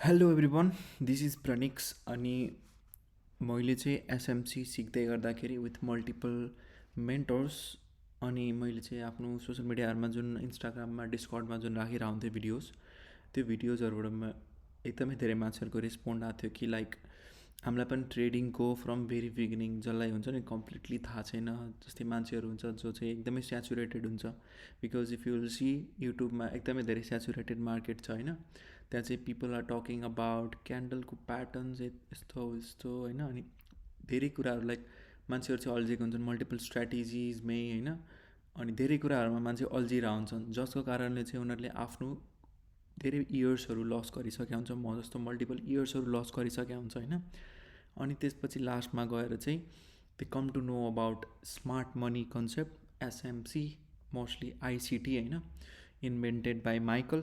Hello everyone, this is Pranix. अनि मैले चाहिँ एसएमसी सिक्दै गर्दाखेरि विथ मल्टिपल मेन्टर्स अनि मैले चाहिँ आफ्नो सोसियल मिडियाहरूमा जुन इन्स्टाग्राममा डिस्कर्डमा जुन राखिरहेको हुन्थेँ भिडियोज, त्यो भिडियोजहरूबाट एकदमै धेरै मान्छेहरूको रेस्पोन्ड आएको थियो कि लाइक हामीलाई पनि ट्रेडिङको फ्रम भेरी बिगिनिङ जसलाई हुन्छ नि कम्प्लिटली थाहा छैन, जस्तै मान्छेहरू हुन्छ जो चाहिँ एकदमै स्याचुरेटेड हुन्छ। Because if you will see युट्युबमा एकदमै धेरै स्याचुरेटेड मार्केट छ होइन, त्यहाँ चाहिँ पिपल आर टकिङ अबाउट क्यान्डलको प्याटर्न्स यस्तो यस्तो होइन। अनि धेरै कुराहरू लाइक मान्छेहरू चाहिँ अल्झेको हुन्छन् मल्टिपल स्ट्राटेजिजमै होइन। अनि धेरै कुराहरूमा मान्छे अल्झिरहेको हुन्छन् जसको कारणले चाहिँ उनीहरूले आफ्नो धेरै इयर्सहरू लस गरिसकेका हुन्छ, म जस्तो मल्टिपल इयर्सहरू लस गरिसकेका हुन्छ होइन। अनि त्यसपछि लास्टमा गएर चाहिँ they come to know about smart money concept SMC, mostly ICT होइन, इन्भेन्टेड बाई माइकल।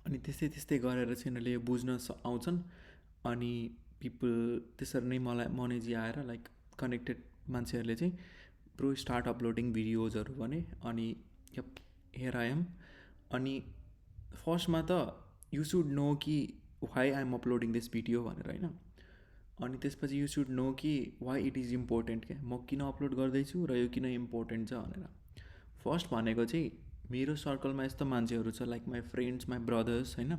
अनि त्यस्तै त्यस्तै गरेर चाहिँ उनीहरूले यो बुझ्न आउँछन्। अनि पिपल त्यसरी नै मलाई मनेजी आएर लाइक कनेक्टेड मान्छेहरूले चाहिँ प्रो स्टार्ट अपलोडिङ भिडियोजहरू भने। अनि हेयर आई एम। अनि फर्स्टमा त यु सुड नो कि why I am uploading this video भनेर होइन। अनि त्यसपछि यु सुड नो कि वाइ इट इज इम्पोर्टेन्ट, क्या म किन अपलोड गर्दैछु र यो किन इम्पोर्टेन्ट छ भनेर। फर्स्ट भनेको चाहिँ मेरो सर्कलमा यस्तो मान्छेहरू छ like my friends, my brothers होइन,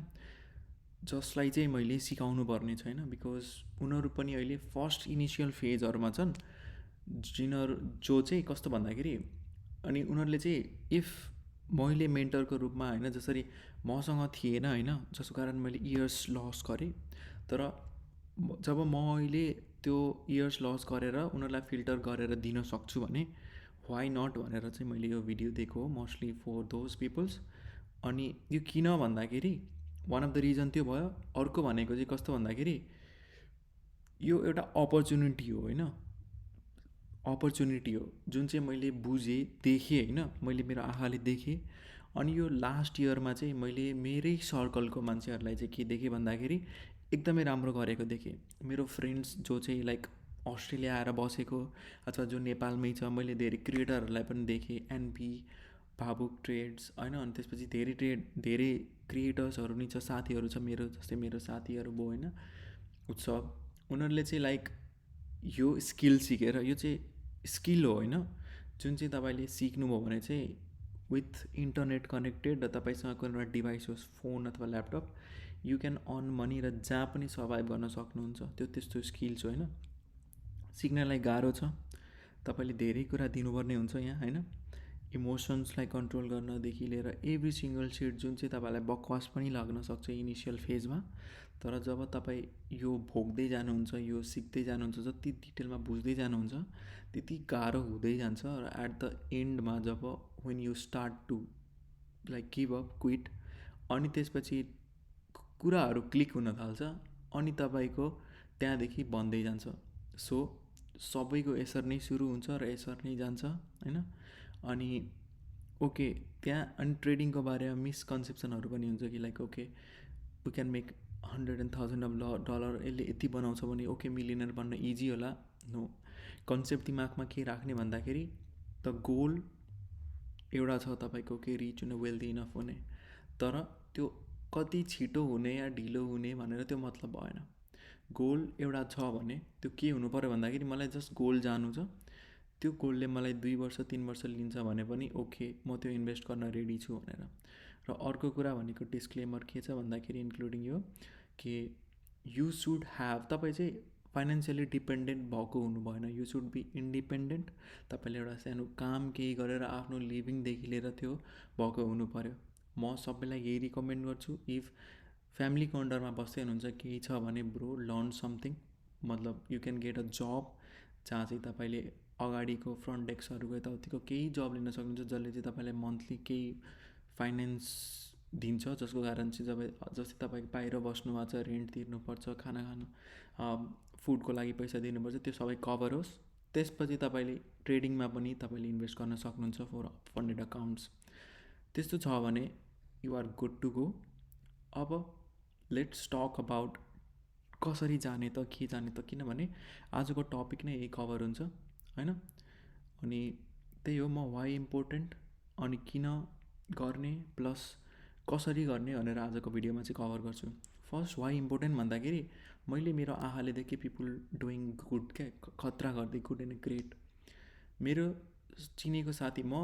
जसलाई चाहिँ मैले सिकाउनु पर्ने छैन। बिकज उनीहरू पनि अहिले फर्स्ट इनिसियल फेजहरूमा छन्, जो चाहिँ कस्तो भन्दाखेरि अनि उनीहरूले चाहिँ इफ मैले मेन्टरको रूपमा होइन, जसरी मसँग थिएन होइन, जसको कारण मैले इयर्स लस गरेँ। तर जब म अहिले त्यो इयर्स लस गरेर उनीहरूलाई फिल्टर गरेर दिन सक्छु भने वाइ नट भनेर चाहिँ मैले यो भिडियो दिएको हो, मोस्टली फर दोज पिपल्स। अनि यो किन भन्दाखेरि वान अफ द रिजन त्यो भयो। अर्को भनेको चाहिँ कस्तो भन्दाखेरि यो एउटा अपर्च्युनिटी हो होइन, अपर्च्युनिटी हो जुन चाहिँ मैले बुझेँ, देखेँ होइन, मैले मेरो आँखाले देखेँ। अनि यो लास्ट इयरमा चाहिँ मैले मेरै सर्कलको मान्छेहरूलाई चाहिँ के देखेँ भन्दाखेरि एकदमै राम्रो गरेको देखेँ। मेरो फ्रेन्ड्स जो चाहिँ लाइक अस्ट्रेलिया आएर बसेको अथवा जो नेपालमै छ, मैले धेरै क्रिएटरहरूलाई पनि देखेँ, एनपी, भावुक ट्रेड्स होइन। अनि त्यसपछि धेरै क्रिएटर्सहरू नि छ, साथीहरू छ मेरो, जस्तै मेरो साथीहरू भयो होइन, उत्सव। उनीहरूले चाहिँ लाइक यो स्किल सिकेर, यो चाहिँ स्किल हो होइन, जुन चाहिँ तपाईँले सिक्नुभयो भने चाहिँ विथ इन्टरनेट कनेक्टेड र तपाईँसँग कुनै एउटा डिभाइस होस्, फोन अथवा laptop, you can earn money र जहाँ पनि सर्भाइभ गर्न सक्नुहुन्छ। त्यो त्यस्तो स्किल्स हो होइन। सिक्नलाई गाह्रो छ, तपाईँले धेरै कुरा दिनुपर्ने हुन्छ यहाँ होइन। इमोसन्सलाई कन्ट्रोल गर्नदेखि लिएर एभ्री सिङ्गल सिट जुन चाहिँ तपाईँलाई बकवास पनि लाग्न सक्छ इनिसियल फेजमा, तर जब तपाईँ यो भोग्दै जानुहुन्छ, यो सिक्दै जानुहुन्छ, जति डिटेलमा बुझ्दै जानुहुन्छ त्यति गाह्रो हुँदै जान्छ। र एट द एन्डमा जब when you start to like give up, quit, अनि त्यसपछि कुराहरू क्लिक हुन थाल्छ अनि तपाईँको त्यहाँदेखि बन्दै जान्छ। सो सबैको यसरी नै सुरु हुन्छ र यसरी नै जान्छ होइन। अनि ओके, त्यहाँ अनि ट्रेडिङको बारेमा मिसकन्सेप्सनहरू पनि हुन्छ कि like okay we can make 100,000 of dollar, यसले यति बनाउँछ भने ओके मिलियनर बन्न इजी होला। नो, कन्सेप्ट दिमागमा के राख्ने भन्दाखेरि द गोल एउटा छ तपाईँको कि रिच हुने, वेल्दी इनफ हुने। तर त्यो कति छिटो हुने या ढिलो हुने भनेर त्यो मतलब भएन। गोल एउटा छ भने त्यो के हुनु पऱ्यो भन्दाखेरि मलाई जस्ट गोल जानु छ, त्यो गोलले मलाई 2 वर्ष 3 वर्ष लिन्छ भने पनि ओके म त्यो इन्भेस्ट गर्न रेडी छु भनेर। र अर्को कुरा भनेको डिस्क्लेमर के छ भन्दाखेरि इन्क्लुडिङ यो कि यु सुड ह्याभ, तपाईँ चाहिँ फाइनेन्सियली डिपेन्डेन्ट भएको हुनु भएन, यु सुड बी इन्डिपेन्डेन्ट। तपाईँले एउटा सानो काम केही गरेर आफ्नो लिभिङदेखि लिएर त्यो भएको हुनु पऱ्यो। म सबैलाई यही रिकमेन्ड गर्छु, इफ फ्यामिलीको अन्डरमा बस्दै हुनुहुन्छ केही छ भने ब्रो लर्न समथिङ, मतलब यु क्यान गेट अ जब जहाँ चाहिँ तपाईँले अगाडिको फ्रन्ट डेस्कहरूको यताउतिको केही जब लिन सक्नुहुन्छ, जसले चाहिँ तपाईँलाई मन्थली केही फाइनेन्स दिन्छ, जसको कारण चाहिँ जस्तै तपाईँ बाहिर बस्नुभएको छ, रेन्ट तिर्नुपर्छ, खाना खानु, फुडको लागि पैसा दिनुपर्छ, त्यो सबै कभर होस्। त्यसपछि तपाईँले ट्रेडिङमा पनि तपाईँले इन्भेस्ट गर्न सक्नुहुन्छ फर फन्डेड अकाउन्ट्स। त्यस्तो छ भने you are good to go. अब लेट्स टक अबाउट कसरी जाने त, के जाने त, किनभने आजको टपिक नै यही कभर हुन्छ होइन। अनि त्यही हो, म वाइ इम्पोर्टेन्ट अनि किन गर्ने, प्लस कसरी गर्ने भनेर आजको भिडियोमा चाहिँ कभर गर्छु। फर्स्ट वाइ इम्पोर्टेन्ट भन्दाखेरि मैले मेरो आँखाले देखेँ पिपुल डुइङ गुड क्या, खतरा गर्दै गुड एन्ड ग्रेट। मेरो चिनेको साथी, म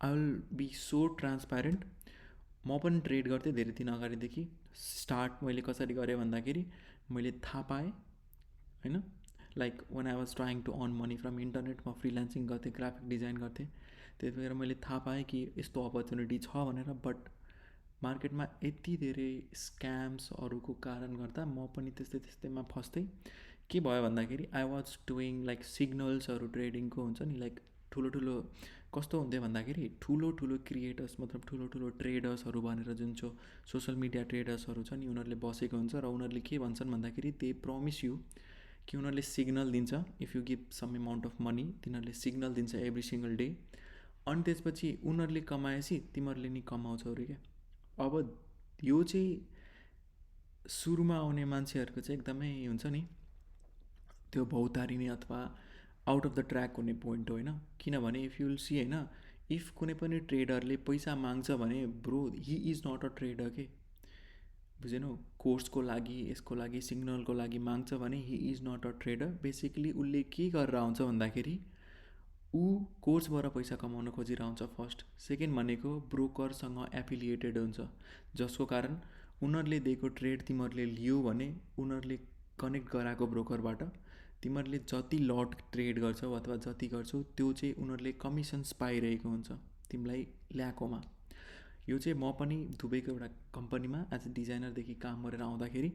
I will be so transparent, म पनि ट्रेड गर्थेँ धेरै दिन अगाडिदेखि। स्टार्ट मैले कसरी गरेँ भन्दाखेरि मैले थाहा पाएँ होइन, like when I was trying to earn money from internet, म फ्रिलान्सिङ गर्थेँ, ग्राफिक डिजाइन गर्थेँ। त्यति बेला मैले थाहा पाएँ कि यस्तो अपर्च्युनिटी छ भनेर। बट मार्केटमा यति धेरै स्क्याम्सहरूको कारण गर्दा म पनि त्यस्तैमा फस्थेँ। के भयो भन्दाखेरि आई वाज डुइङ लाइक सिग्नल्सहरू ट्रेडिङको हुन्छ नि, लाइक ठुलो कस्तो हुन्थ्यो भन्दाखेरि ठुलो क्रिएटर्स, मतलब ठुलो ट्रेडर्सहरू भनेर जुन चाहिँ सोसल मिडिया ट्रेडर्सहरू छ नि, उनीहरूले बसेको हुन्छ र उनीहरूले के भन्छन् भन्दाखेरि दे प्रमिस यु कि उनीहरूले सिग्नल दिन्छ, if you give some amount of money, तिनीहरूले सिग्नल दिन्छ एभ्री सिङ्गल डे। अनि त्यसपछि उनीहरूले कमाएपछि तिमीहरूले नि कमाउँछौ अरे क्या। अब यो चाहिँ सुरुमा आउने मान्छेहरूको चाहिँ एकदमै हुन्छ नि, त्यो भौतारिने अथवा आउट अफ द ट्र्याक हुने पोइन्ट हो होइन। किनभने इफ युल सी होइन, इफ कुनै पनि ट्रेडरले पैसा माग्छ भने bro he is not a trader के, बुझेनौ। कोर्सको लागि, यसको लागि, सिग्नलको लागि माग्छ भने he is not a trader. Basically उसले के गरेर आउँछ भन्दाखेरि ऊ कोर्सबाट पैसा कमाउन खोजिरहन्छ फर्स्ट। सेकेन्ड भनेको ब्रोकरसँग एफिलिएटेड हुन्छ, जसको कारण उनीहरूले दिएको ट्रेड तिमीहरूले लियो भने उनीहरूले कनेक्ट गराएको ब्रोकरबाट तिमीहरूले जति लट ट्रेड गर्छौ अथवा जति गर्छौ त्यो चाहिँ उनीहरूले कमिसन्स पाइरहेको हुन्छ तिमीलाई ल्याएकोमा। यो चाहिँ म पनि दुबईको एउटा कम्पनीमा एज अ डिजाइनरदेखि काम गरेर आउँदाखेरि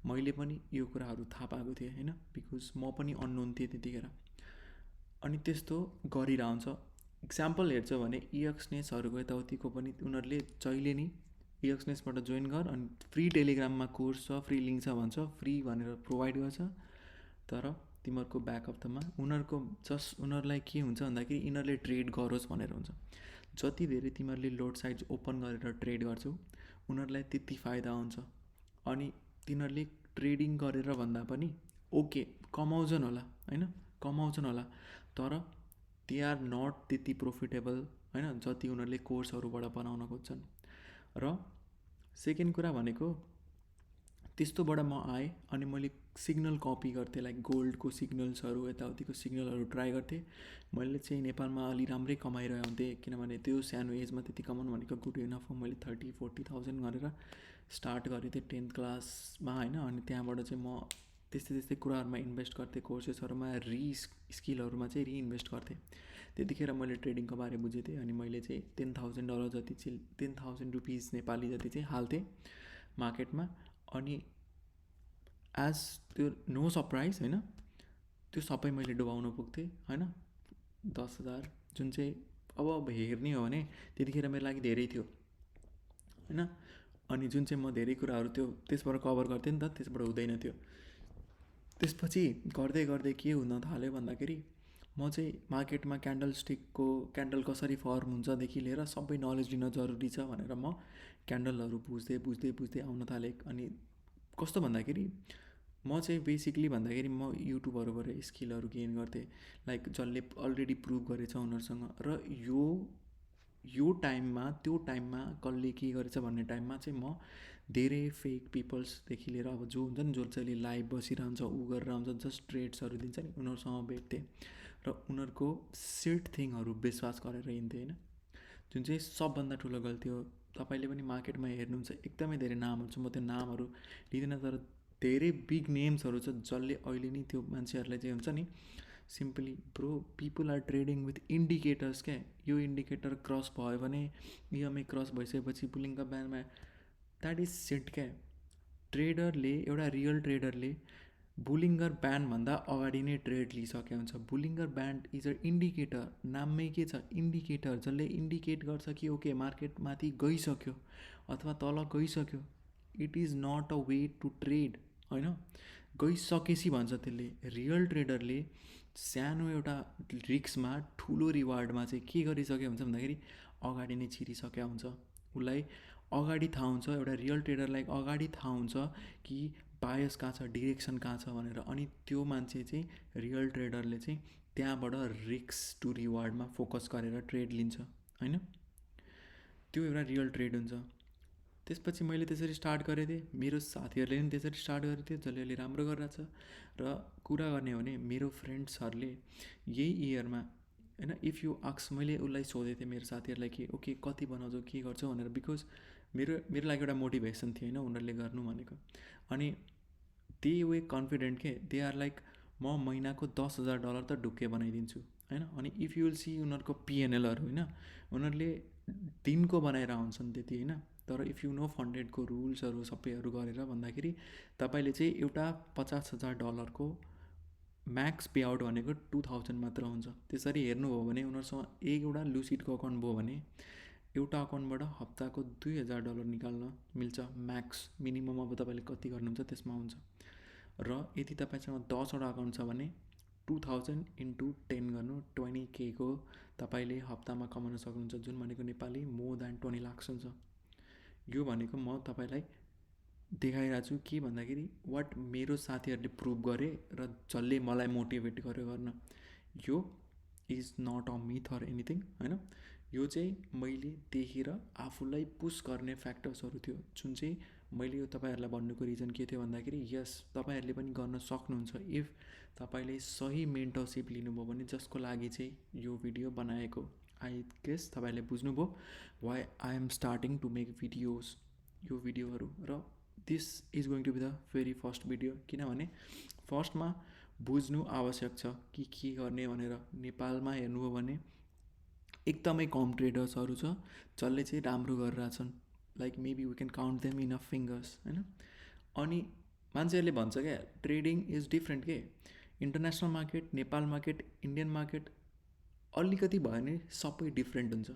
मैले पनि यो कुराहरू थाहा पाएको थिएँ होइन, बिकज म पनि अननोन थिएँ त्यतिखेर। अनि त्यस्तो गरिरहन्छ। इक्जाम्पल हेर्छ भने इएक्सनेसहरूको यताउतिको पनि उनीहरूले जहिले नि इएक्सनेसबाट जोइन गर, अनि फ्री टेलिग्राममा कोर्स छ, फ्री लिङ्क छ भन्छ, फ्री भनेर प्रोभाइड गर्छ। तर तिमीहरूको ब्याकअपमा उनीहरूको उनीहरूलाई के हुन्छ भन्दाखेरि यिनीहरूले ट्रेड गरोस् भनेर हुन्छ। जति धेरै तिमीहरूले लोड साइड्स ओपन गरेर ट्रेड गर्छौ उनीहरूलाई त्यति फाइदा हुन्छ। अनि तिनीहरूले ट्रेडिङ गरेर भन्दा पनि ओके कमाउँछन् होला होइन, कमाउँछन् होला, तर दे आर नट त्यति प्रोफिटेबल होइन जति उनीहरूले कोर्सहरूबाट बनाउन खोज्छन्। र सेकेन्ड कुरा भनेको त्यस्तोबाट म आएँ अनि मैले सिग्नल कपी गर्थेँ, लाइक गोल्डको सिग्नल्सहरू, यताउतिको सिग्नलहरू ट्राई गर्थेँ। मैले चाहिँ नेपालमा अलि राम्रै कमाइरहेको हुन्थेँ, किनभने त्यो सानो एजमा त्यति कमाउनु भनेको गुड इनफ हो। मैले 30-40,000 गरेर स्टार्ट गरेको थिएँ 10th क्लासमा होइन। अनि त्यहाँबाट चाहिँ म त्यस्तै कुराहरूमा इन्भेस्ट गर्थेँ, कोर्सेसहरूमा, स्किलहरूमा चाहिँ रिइन्भेस्ट गर्थेँ। त्यतिखेर मैले ट्रेडिङको बारे बुझेको थिएँ। अनि मैले चाहिँ $10,000 जति चाहिँ, 10,000 रुपिस नेपाली जति चाहिँ हाल्थेँ मार्केटमा। अनि एज त्यो नो सरप्राइज होइन, त्यो सबै मैले डुबाउन पुग्थेँ होइन। 10,000 जुन चाहिँ अब हेर्ने हो भने त्यतिखेर मेरो लागि धेरै थियो होइन। अनि जुन चाहिँ म धेरै कुराहरू त्यो त्यसबाट कभर गर्थेँ नि त, त्यसबाट हुँदैन थियो। त्यसपछि गर्दै के हुन थाल्यो भन्दाखेरि म चाहिँ मार्केटमा क्यान्डल कसरी फर्म हुन्छदेखि लिएर सबै नलेज लिन जरुरी छ भनेर म क्यान्डलहरू बुझ्दै आउन थालेँ। अनि कस्तो भन्दाखेरि म चाहिँ बेसिकली भन्दाखेरि म युट्युबहरूबाट स्किलहरू गेन गर्थेँ, लाइक जसले अलरेडी प्रुभ गरेछ उनीहरूसँग। र यो टाइममा, त्यो टाइममा कसले के गरेछ भन्ने टाइममा चाहिँ म धेरै फेक पिपल्सदेखि लिएर अब जो हुन्छ नि, जो चाहिँ लाइभ बसिरहन्छ, ऊ गरेर आउँछ, जस्ट ट्रेड्सहरू दिन्छ नि, उनीहरूसँग भेट्थेँ र उनीहरूको सिट थिङहरू विश्वास गरेर हिँड्थेँ होइन। जुन चाहिँ सबभन्दा ठुलो गल्ती हो। तपाईँले पनि मार्केटमा हेर्नुहुन्छ एकदमै धेरै नामहरू छ, म त्यो नामहरू लिँदैन, तर धेरै बिग नेम्सहरू छ जसले अहिले नि त्यो मान्छेहरूलाई चाहिँ हुन्छ नि, simply bro people are trading with indicators क्या। यो इन्डिकेटर क्रस भयो भने इएमए क्रस भइसकेपछि बुलिङ द ब्यान्डमा, द्याट इज सेट क्या। ट्रेडरले, एउटा रियल ट्रेडरले बुलिङ्गर ब्यान्डभन्दा अगाडि नै ट्रेड लिइसकेको हुन्छ। बुलिङ्गर ब्यान्ड इज अ इन्डिकेटर, नाममै के छ, इन्डिकेटर, जसले इन्डिकेट गर्छ कि ओके मार्केट माथि गइसक्यो अथवा तल गइसक्यो। It is not a way to trade होइन, गइसकेपछि भन्छ त्यसले। रियल ट्रेडरले सानो एउटा रिस्कमा ठुलो रिवार्डमा चाहिँ के गरिसक्यो हुन्छ भन्दाखेरि अगाडि नै छिरिसकेको हुन्छ। उसलाई अगाडि थाहा हुन्छ, एउटा रियल ट्रेडरलाई अगाडि थाहा हुन्छ कि बायस कहाँ छ, डिरेक्सन कहाँ छ भनेर। अनि त्यो मान्छे चाहिँ, रियल ट्रेडरले चाहिँ त्यहाँबाट रिस्क टु रिवार्डमा फोकस गरेर ट्रेड लिन्छ होइन। त्यो एउटा रियल ट्रेड हुन्छ। त्यसपछि मैले त्यसरी स्टार्ट गरेको थिएँ, मेरो साथीहरूले पनि त्यसरी स्टार्ट गरेको थियो, जसले अलि राम्रो गरिरहेछ। र कुरा गर्ने हो भने मेरो फ्रेन्ड्सहरूले यही इयरमा होइन, इफ यु आक्स, मैले उसलाई सोधेको थिएँ मेरो साथीहरूलाई कि ओके कति बनाउँछौ के गर्छौ भनेर, बिकज मेरो लागि एउटा मोटिभेसन थियो होइन उनीहरूले गर्नु भनेको। अनि दे वे कन्फिडेन्ट के, दे आर लाइक म महिनाको $10,000 त ढुक्कै बनाइदिन्छु होइन। अनि इफ यु विल सी उनीहरूको पिएनएलहरू होइन, उनीहरूले दिनको बनाएर हुन्छन् त्यति होइन। तर इफ यु नो फन्डेडको रुल्सहरू सबैहरू गरेर भन्दाखेरि तपाईँले चाहिँ एउटा $50,000 को म्याक्स पे आउट भनेको 2000 मात्र हुन्छ। त्यसरी हेर्नुभयो भने उनीहरूसँग एउटा लुसिडको अकाउन्ट भयो भने एउटा अकाउन्टबाट हप्ताको $2,000 निकाल्न मिल्छ म्याक्स। मिनिमम अब तपाईँले कति गर्नुहुन्छ त्यसमा हुन्छ। र यदि तपाईँसँग 10वटा अकाउन्ट छ भने 2000 × 10 गर्नु 20K को तपाईँले हप्तामा कमाउन सक्नुहुन्छ, जुन भनेको नेपाली मोर देन 20 लाख हुन्छ। यो भनेको म तपाईँलाई देखाइरहेको छु के भन्दाखेरि वाट मेरो साथीहरूले प्रुभ गरे र जसले मलाई मोटिभेट गर्यो गर्न। यो is not a myth or anything होइन, यो चाहिँ मैले देखेर आफूलाई पुस गर्ने फ्याक्टर्सहरू थियो, जुन चाहिँ मैले यो तपाईँहरूलाई भन्नुको रिजन के थियो भन्दाखेरि यस तपाईँहरूले पनि गर्न सक्नुहुन्छ इफ तपाईँले सही मेन्टरसिप लिनुभयो भने, जसको लागि चाहिँ यो भिडियो बनाएको। आई गेस तपाईँहरूले बुझ्नुभयो why I am starting to make videos, यो भिडियोहरू। र this is going to be the very first video, किनभने फर्स्टमा बुझ्नु आवश्यक छ कि के गर्ने भनेर। नेपालमा हेर्नुभयो भने एकदमै कम ट्रेडर्सहरू छ जसले चाहिँ राम्रो गरिरहेछन्, like maybe we can count them in a fingers होइन। अनि मान्छेहरूले भन्छ क्या ट्रेडिङ इज डिफ्रेन्ट के, international market, Nepal market, Indian market अलिकति भयो भने सबै डिफ्रेन्ट हुन्छ।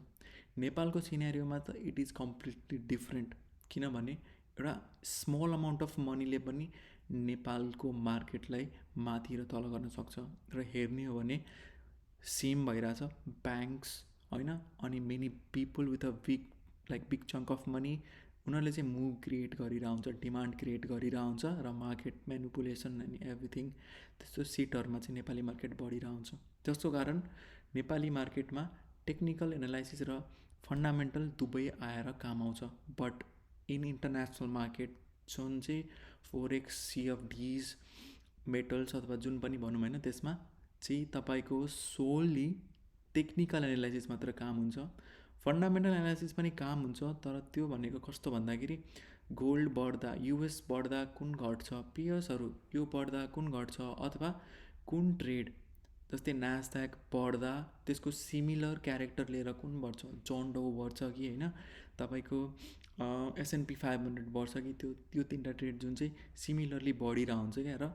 नेपालको सिनेरियोमा त इट इज कम्प्लिटली डिफ्रेन्ट, किनभने एउटा स्मल अमाउन्ट अफ मनीले पनि नेपालको मार्केटलाई माथि र तल गर्न सक्छ। र हेर्ने हो भने सेम भइरहेछ ब्याङ्क्स होइन, अनि many people with a big chunk of money, उनीहरूले चाहिँ मुभ क्रिएट गरिरहेको हुन्छ, डिमान्ड क्रिएट गरिरहेको हुन्छ र मार्केट म्यानिपुलेसन एन्ड एभ्रिथिङ त्यस्तो सिटहरूमा चाहिँ नेपाली मार्केट बढिरहेको हुन्छ। जसको कारण नेपाली मार्केटमा टेक्निकल एनालाइसिस र फन्डामेन्टल दुवै आएर काम आउँछ। बट इन इन्टरनेसनल मार्केट जुन चाहिँ फोरेक्स, सिएफडिज, मेटल्स अथवा जुन पनि भनौँ होइन, त्यसमा चाहिँ तपाईँको सोली टेक्निकल एनालाइसिस मात्र काम हुन्छ। फन्डामेन्टल एनालाइसिस पनि काम हुन्छ, तर त्यो भनेको कस्तो भन्दाखेरि गोल्ड बढ्दा, युएस बढ्दा कुन घट्छ, पेयर्सहरू यो बढ्दा कुन घट्छ, अथवा कुन ट्रेड जस्तै नास्ड्याक बढ्दा त्यसको सिमिलर क्यारेक्टर लिएर कुन बढ्छ, जोन डो बढ्छ कि होइन, तपाईँको S&P 500 बढ्छ कि, त्यो तिनवटा ट्रेड जुन चाहिँ सिमिलरली बढिरहेको हुन्छ क्या। र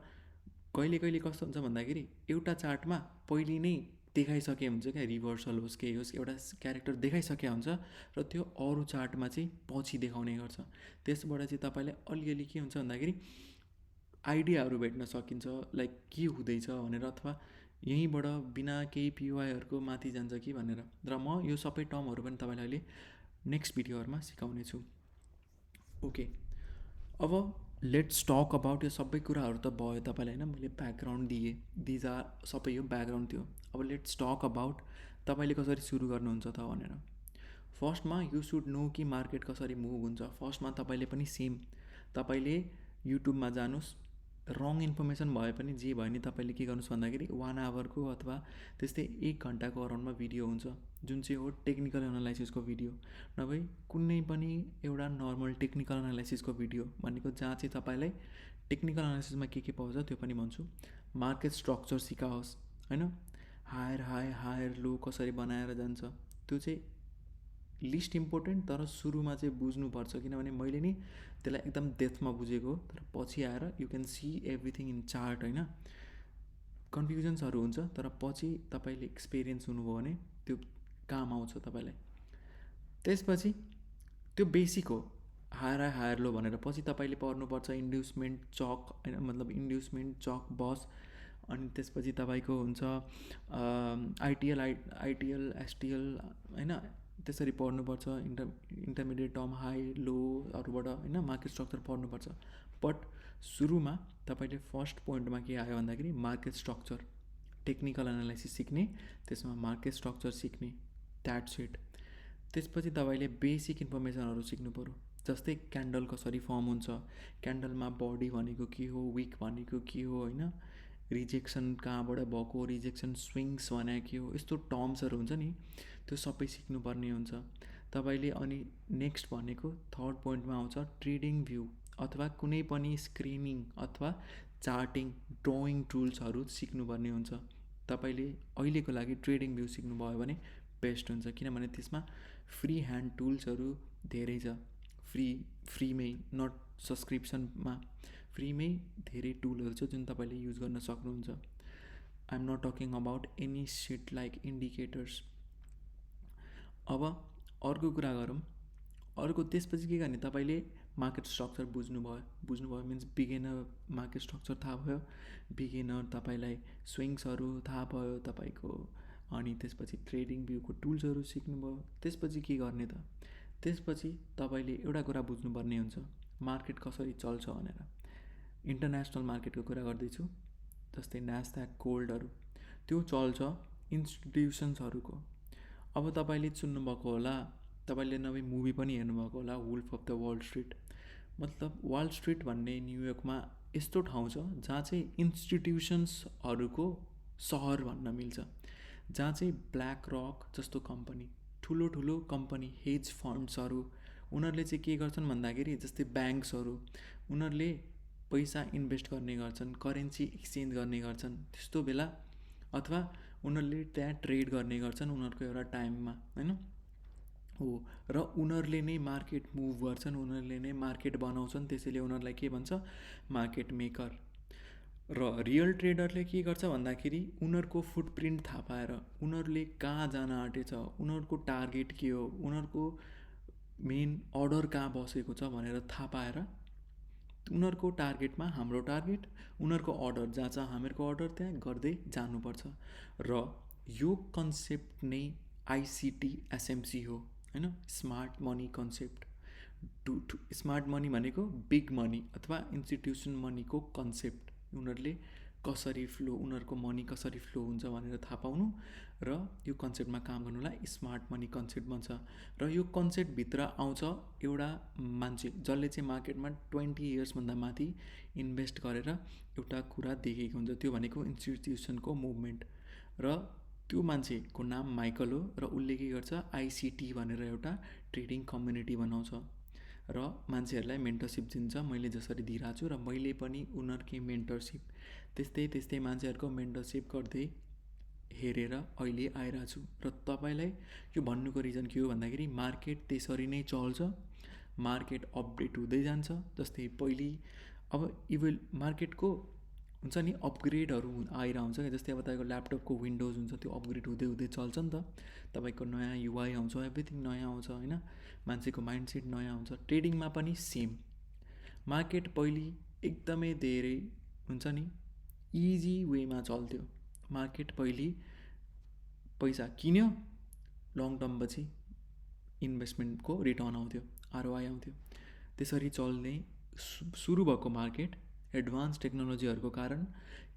कहिले कहिले कस्तो हुन्छ भन्दाखेरि एउटा चार्टमा पहिले नै देखाइसके हुन्छ क्या, रिभर्सल होस् के होस् एउटा क्यारेक्टर देखाइसके हुन्छ र त्यो अरू चार्टमा चाहिँ पछि देखाउने गर्छ। त्यसबाट चाहिँ तपाईँलाई अलिअलि के हुन्छ भन्दाखेरि आइडियाहरू भेट्न सकिन्छ, लाइक के हुँदैछ भनेर, अथवा यहीँबाट बिना केही पिवाईहरूको माथि जान्छ कि भनेर। र म यो सबै टर्महरू पनि तपाईँलाई अहिले नेक्स्ट भिडियोहरूमा सिकाउने छु। ओके, अब लेट्स टक अबाउट, यो सबै कुराहरू त भयो तपाईँलाई होइन, मैले ब्याकग्राउन्ड दिएँ, दिज आर सबै यो ब्याकग्राउन्ड थियो। अब लेट्स टक अबाउट तपाईँले कसरी सुरु गर्नुहुन्छ त भनेर। फर्स्टमा यु सुड नो कि मार्केट कसरी मुभ हुन्छ। फर्स्टमा तपाईँले पनि सेम, तपाईँले युट्युबमा जानुहोस्, रङ इन्फर्मेसन भए पनि जे भयो नि तपाईँले के गर्नुहोस् भन्दाखेरि 1 आवरको अथवा त्यस्तै 1 घन्टाको अराउन्डमा भिडियो हुन्छ, जुन चाहिँ हो टेक्निकल एनालाइसिसको भिडियो, नभए कुनै पनि एउटा नर्मल टेक्निकल एनालाइसिसको भिडियो भनेको जहाँ चाहिँ तपाईँलाई टेक्निकल एनालाइसिसमा के पाउँछ त्यो पनि भन्छु। मार्केट स्ट्रक्चर सिकाओस् होइन, हायर हाई हायर लो कसरी बनाएर जान्छ, त्यो चाहिँ लिस्ट इम्पोर्टेन्ट, तर सुरुमा चाहिँ बुझ्नुपर्छ, किनभने मैले नि त्यसलाई एकदम डेप्थमा बुझेको, तर पछि आएर you can see everything in chart होइन। कन्फ्युजन्सहरू हुन्छ, तर पछि तपाईँले एक्सपिरियन्स हुनुभयो भने त्यो काम आउँछ तपाईँलाई। त्यसपछि त्यो बेसिक हो, हायर लो भनेर। पछि तपाईँले पढ्नुपर्छ इन्ड्युसमेन्ट चक होइन, मतलब इन्ड्युसमेन्ट चक बस, अनि त्यसपछि तपाईँको हुन्छ आइटिएल एसटिएल होइन, त्यसरी पढ्नुपर्छ। इन्टरमिडिएट टर्म हाई लोहरूबाट होइन मार्केट स्ट्रक्चर पढ्नुपर्छ। बट सुरुमा तपाईँले फर्स्ट पोइन्टमा के आयो भन्दाखेरि मार्केट स्ट्रक्चर, टेक्निकल एनालाइसिस सिक्ने, त्यसमा मार्केट स्ट्रक्चर सिक्ने, द्याट्स इट। त्यसपछि तपाईँले बेसिक इन्फर्मेसनहरू सिक्नु पऱ्यो। जस्तै क्यान्डल कसरी फर्म हुन्छ, क्यान्डलमा बडी भनेको के हो, विक भनेको के हो होइन, रिजेक्सन कहाँबाट भएको, रिजेक्सन स्विङ्स भनेको के हो, यस्तो टर्म्सहरू हुन्छ नि त्यो सबै सिक्नुपर्ने हुन्छ तपाईँले। अनि नेक्स्ट भनेको थर्ड पोइन्टमा आउँछ ट्रेडिङ भ्यू अथवा कुनै पनि स्क्रिनिङ अथवा चार्टिङ ड्रइङ टुल्सहरू सिक्नुपर्ने हुन्छ तपाईँले। अहिलेको लागि ट्रेडिङ भ्यू सिक्नुभयो भने बेस्ट हुन्छ, किनभने त्यसमा फ्री ह्यान्ड टुल्सहरू धेरै छ, फ्रीमै, नट सब्सक्रिप्सनमा, फ्रीमै धेरै टुलहरू छ जुन तपाईँले युज गर्न सक्नुहुन्छ। I am not talking about any shit like indicators. अब अर्को कुरा गरौँ, अर्को त्यसपछि के गर्ने, तपाईँले मार्केट स्ट्रक्चर बुझ्नुभयो मिन्स बिगिनर मार्केट स्ट्रक्चर थाहा भयो, बिगिनर तपाईँलाई स्विङ्सहरू थाहा भयो तपाईँको, अनि त्यसपछि ट्रेडिङ भ्यूको टुल्सहरू सिक्नुभयो। त्यसपछि के गर्ने त, त्यसपछि तपाईँले एउटा कुरा बुझ्नुपर्ने हुन्छ मार्केट कसरी चल्छ भनेर। इन्टरनेसनल मार्केटको कुरा गर्दैछु, जस्तै न्यास्ड्याक गोल्डहरू, त्यो चल्छ इन्स्टिट्युसन्सहरूको। अब तपाईँले सुन्नुभएको होला, तपाईँले नभए मुभी पनि हेर्नुभएको होला, wolf of the Wall Street. मतलब वाल स्ट्रिट भन्ने न्युयोर्कमा यस्तो ठाउँ छ जहाँ चाहिँ इन्स्टिट्युसन्सहरूको सहर भन्न मिल्छ, जहाँ चाहिँ ब्ल्याक रक जस्तो कम्पनी, ठुलो ठुलो कम्पनी, हेज फन्ड्सहरू, उनीहरूले चाहिँ के गर्छन् भन्दाखेरि जस्तै ब्याङ्क्सहरू, उनीहरूले पैसा इन्भेस्ट गर्ने गर्छन्, करेन्सी एक्सचेन्ज गर्ने गर्छन् त्यस्तो बेला, अथवा उनीहरूले त्यहाँ ट्रेड गर्ने गर्छन् उनीहरूको एउटा टाइममा होइन हो, र उनीहरूले नै मार्केट मुभ गर्छन्, उनीहरूले नै मार्केट बनाउँछन्, त्यसैले उनीहरूलाई के भन्छ, मार्केट मेकर। र रियल ट्रेडरले के गर्छ भन्दाखेरि उनीहरूको फुटप्रिन्ट थाहा पाएर, उनीहरूले कहाँ जान आँटेछ, उनीहरूको टार्गेट के हो, उनीहरूको मेन अर्डर कहाँ बसेको छ भनेर थाहा पाएर, उनीहरूको टार्गेटमा हाम्रो टार्गेट, उनीहरूको अर्डर जहाँ छ हामीहरूको अर्डर त्यहाँ गर्दै जानुपर्छ। र यो कन्सेप्ट नै आइसिटी एसएमसी हो होइन, smart money concept. Smart money भनेको बिग मनी अथवा इन्स्टिट्युसन मनीको कन्सेप्ट, उनीहरूले कसरी फ्लो, उनीहरूको मनी कसरी फ्लो हुन्छ भनेर थाहा पाउनु, र यो कन्सेप्टमा काम गर्नुलाई स्मार्ट मनी कन्सेप्ट भन्छ। र यो कन्सेप्टभित्र आउँछ एउटा मान्छे जसले चाहिँ मार्केटमा 20 इयर्सभन्दा माथि इन्भेस्ट गरेर एउटा कुरा देखेको हुन्छ, त्यो भनेको इन्स्टिट्युसनको मुभमेन्ट। र त्यो मान्छेको नाम माइकल हो, र उसले के गर्छ, आइसिटी भनेर एउटा ट्रेडिङ कम्युनिटी बनाउँछ र मान्छेहरूलाई मेन्टरसिप दिन्छ, मैले जसरी दिइरहेको छु, र मैले पनि उनीहरूकै मेन्टरसिप त्यस्तै मान्छेहरूको मेन्टरसिप गर्दै हेरेर अहिले आइरहेको छु। र तपाईँलाई यो भन्नुको रिजन के हो भन्दाखेरि मार्केट त्यसरी नै चल्छ, मार्केट अपडेट हुँदै जान्छ। जस्तै पहिले अब मार्केटको हुन्छ नि अपग्रेडहरू आइरहेको हुन्छ क्या, जस्तै अब तपाईँको ल्यापटपको विन्डोज हुन्छ, त्यो अपग्रेड हुँदै हुँदै चल्छ नि त, तपाईँको नयाँ युआई आउँछ, एभ्रिथिङ नयाँ आउँछ होइन, मान्छेको माइन्डसेट नयाँ हुन्छ। ट्रेडिङमा पनि सेम, मार्केट पहिले एकदमै धेरै हुन्छ नि इजी वेमा चल्थ्यो, मार्केट पहिले पैसा किन्यो, लङ टर्मपछि इन्भेस्टमेन्टको रिटर्न आउँथ्यो, आरओआई आउँथ्यो, त्यसरी चल्ने सुरु भएको मार्केट एडभान्स टेक्नोलोजीहरूको कारण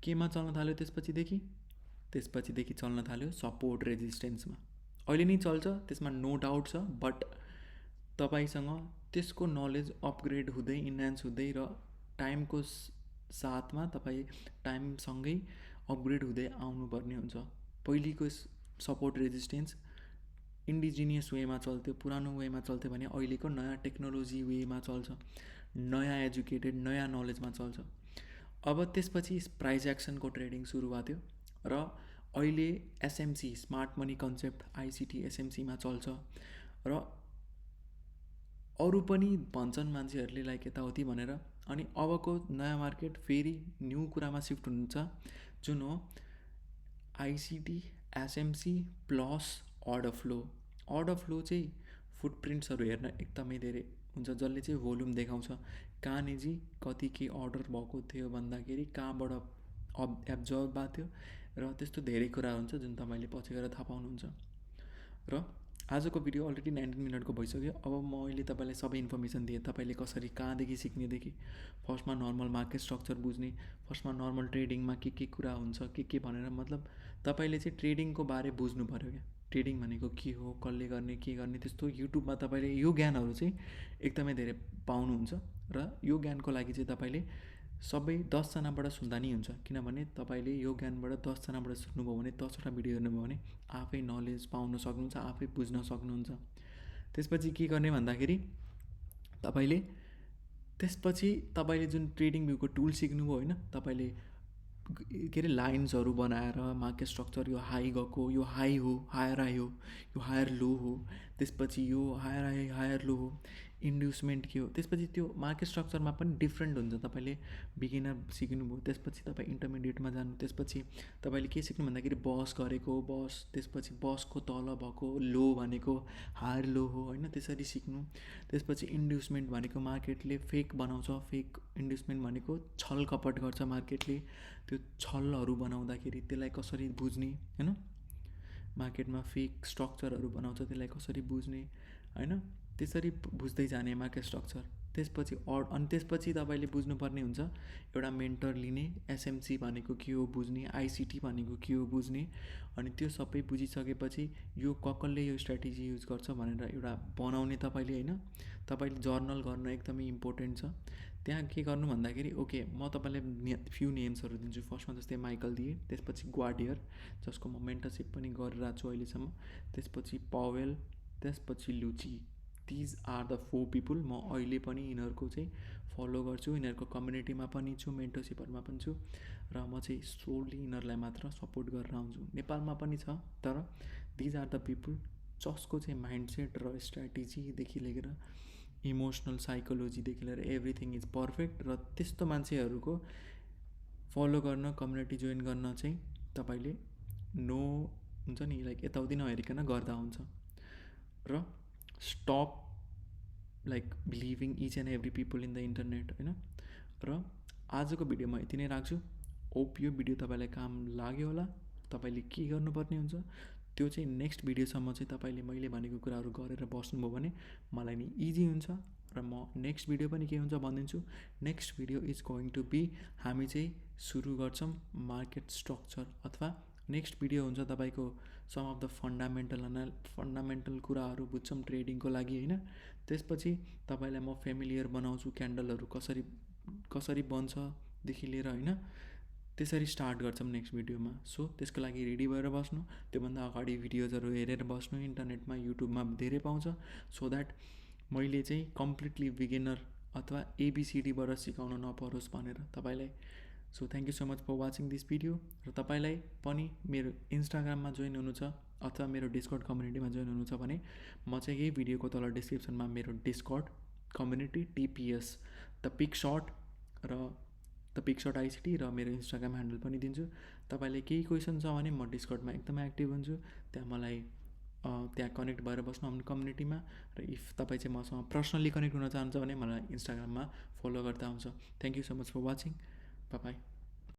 केमा चल्न थाल्यो, त्यसपछिदेखि चल्न थाल्यो सपोर्ट रेजिस्टेन्समा। अहिले नै चल्छ, त्यसमा नो डाउट छ, बट तपाईँसँग त्यसको नलेज अपग्रेड हुँदै इन्हान्स हुँदै र टाइमको साथमा तपाईँ टाइमसँगै अपग्रेड हुँदै आउनुपर्ने हुन्छ। पहिलेको सपोर्ट रेजिस्टेन्स इन्डिजिनियस वेमा चल्थ्यो, पुरानो वेमा चल्थ्यो भने अहिलेको नयाँ टेक्नोलोजी वेमा चल्छ, नयाँ एजुकेटेड नयाँ नलेजमा चल्छ। अब त्यसपछि प्राइस एक्सनको ट्रेडिङ सुरु भएको थियो, र अहिले SMC smart money concept ICT एसएमसीमा चल्छ। र अरू पनि भन्छन् मान्छेहरूले लाइक यताउति भनेर। अनि अबको नयाँ मार्केट फेरि न्यू कुरामा सिफ्ट हुन्छ, जुन हो ICT SMC plus order flow. Order flow चाहिँ फुटप्रिन्ट्सहरू हेर्न एकदमै धेरै हुन्छ, जसले चाहिँ भोल्युम देखाउँछ, कहाँनिर कति के अर्डर भएको थियो भन्दाखेरि कहाँबाट एब्जर्भ भएको थियो, र त्यस्तो धेरै कुरा हुन्छ जुन तपाईँले पछि गएर थाहा पाउनुहुन्छ। र आजको भिडियो अलरेडी 19 मिनटको भइसक्यो। अब मैले तपाईँलाई सबै इन्फर्मेसन दिएँ, तपाईँले कसरी कहाँदेखि सिक्नेदेखि, फर्स्टमा नर्मल मार्केट स्ट्रक्चर बुझ्ने, फर्स्टमा नर्मल ट्रेडिङमा के कुरा हुन्छ के भनेर, मतलब तपाईँले चाहिँ ट्रेडिङको बारे बुझ्नु पऱ्यो क्या। ट्रेडिङ भनेको के हो, कसले गर्ने, के गर्ने, त्यस्तो युट्युबमा तपाईँले यो ज्ञानहरू चाहिँ एकदमै धेरै पाउनुहुन्छ। र यो ज्ञानको लागि चाहिँ तपाईँले सबै 10जनाबाट सुन्दा नि हुन्छ, किनभने तपाईँले यो ज्ञानबाट 10जनाबाट सुन्नुभयो भने, 10वटा भिडियो हेर्नुभयो भने आफै नलेज पाउन सक्नुहुन्छ, आफै बुझ्न सक्नुहुन्छ। त्यसपछि के गर्ने भन्दाखेरि तपाईँले त्यसपछि तपाईँले जुन ट्रेडिङ भ्यूको टुल सिक्नुभयो होइन, तपाईँले के अरे लाइन्सहरू बनाएर मार्केट स्ट्रक्चर, यो हाई गएको, यो हाई हो, हायर हाई हो, यो हायर लो हो, त्यसपछि यो हायर हाई हायर लो हो, इन्ड्युसमेन्ट के हो, त्यसपछि त्यो मार्केट स्ट्रक्चरमा पनि डिफ्रेन्ट हुन्छ। तपाईँले बिगिनर सिक्नुभयो, त्यसपछि तपाईँ इन्टरमिडिएटमा जानु, त्यसपछि तपाईँले के सिक्नु भन्दाखेरि बस गरेको, बस, त्यसपछि बसको तल भएको लो भनेको हायर लो हो होइन, त्यसरी सिक्नु। त्यसपछि इन्ड्युसमेन्ट भनेको मार्केटले फेक बनाउँछ, फेक इन्ड्युसमेन्ट भनेको छल कपट गर्छ मार्केटले, त्यो छलहरू बनाउँदाखेरि त्यसलाई कसरी बुझ्ने होइन, मार्केटमा फेक स्ट्रक्चरहरू बनाउँछ त्यसलाई कसरी बुझ्ने होइन, त्यसरी बुझ्दै जाने मार्केट स्ट्रक्चर। त्यसपछि अनि त्यसपछि तपाईँले बुझ्नुपर्ने हुन्छ एउटा मेन्टर लिने, एसएमसी भनेको के हो बुझ्ने, आइसिटी भनेको के हो बुझ्ने। अनि त्यो सबै बुझिसकेपछि यो कसले यो स्ट्राटेजी युज गर्छ भनेर एउटा बनाउने तपाईँले होइन। तपाईँले जर्नल गर्न एकदमै इम्पोर्टेन्ट छ। त्यहाँ के गर्नु भन्दाखेरि ओके म तपाईँलाई फ्यु नेम्सहरू दिन्छु। फर्स्टमा जस्तै माइकल दिए, त्यसपछि ग्वाडियर जसको म मेन्टरसिप पनि गरिरहेको छु अहिलेसम्म, त्यसपछि पावेल, त्यसपछि लुची। These are the 4 people. म अहिले पनि यिनीहरूको चाहिँ फलो गर्छु, यिनीहरूको कम्युनिटीमा पनि छु, मेन्टरसिपहरूमा पनि छु, र म चाहिँ सोली यिनीहरूलाई मात्र सपोर्ट गरेर आउँछु। नेपालमा पनि छ, तर दिज आर द पिपुल जसको चाहिँ माइन्डसेट र स्ट्राटेजीदेखि लिएर इमोसनल साइकोलोजीदेखि लिएर एभ्रिथिङ इज पर्फेक्ट। र त्यस्तो मान्छेहरूको फलो गर्न, कम्युनिटी जोइन गर्न चाहिँ तपाईँले नो हुन्छ नि, लाइक यताउति नहेरिकन गर्दा हुन्छ। र stop like believing each and every people in the internet होइन। र आजको भिडियोमा यति नै राख्छु। होप यो भिडियो तपाईँलाई काम लाग्यो होला। तपाईँले के गर्नुपर्ने हुन्छ त्यो चाहिँ नेक्स्ट भिडियोसम्म चाहिँ तपाईँले मैले भनेको कुराहरू गरेर बस्नुभयो भने मलाई नि इजी हुन्छ, र म नेक्स्ट भिडियो पनि के हुन्छ भनिदिन्छु। Next video is going to be, हामी चाहिँ सुरु गर्छौँ मार्केट स्ट्रक्चर, अथवा नेक्स्ट भिडियो हुन्छ तपाईँको सम अफ द फन्डामेन्टल कुराहरू बुझ्छौँ ट्रेडिङको लागि होइन। त्यसपछि तपाईँलाई म फेमिलियर बनाउँछु, क्यान्डलहरू कसरी बन्छदेखि लिएर होइन, त्यसरी स्टार्ट गर्छौँ नेक्स्ट भिडियोमा। सो त्यसको लागि रेडी भएर बस्नु, त्योभन्दा अगाडि भिडियोजहरू हेरेर बस्नु। इन्टरनेटमा युट्युबमा धेरै पाउँछ, सो द्याट मैले चाहिँ कम्प्लिटली बिगिनर अथवा एबिसिडीबाट सिकाउन नपरोस् भनेर तपाईँलाई। So thank you so much for watching this video. र तपाईँलाई पनि मेरो इन्स्टाग्राममा जोइन हुनु छ अथवा मेरो डिस्कर्ड कम्युनिटीमा जोइन हुनु छ भने म चाहिँ यही भिडियोको तल डिस्क्रिप्सनमा मेरो डिस्कर्ड कम्युनिटी टिपिएस द पिक सर्ट र द पिक सर्ट आइसिटी र मेरो इन्स्टाग्राम ह्यान्डल पनि दिन्छु। तपाईँले केही क्वेसन छ भने म डिस्कर्डमा एकदमै एक्टिभ हुन्छु, त्यहाँ मलाई त्यहाँ कनेक्ट भएर बस्नु हाम्रो कम्युनिटीमा। र इफ तपाईँ चाहिँ मसँग पर्सनली कनेक्ट हुन चाहनुहुन्छ भने मलाई इन्स्टाग्राममा फलो गर्दा हुन्छ। Thank you so much for watching. Bye by.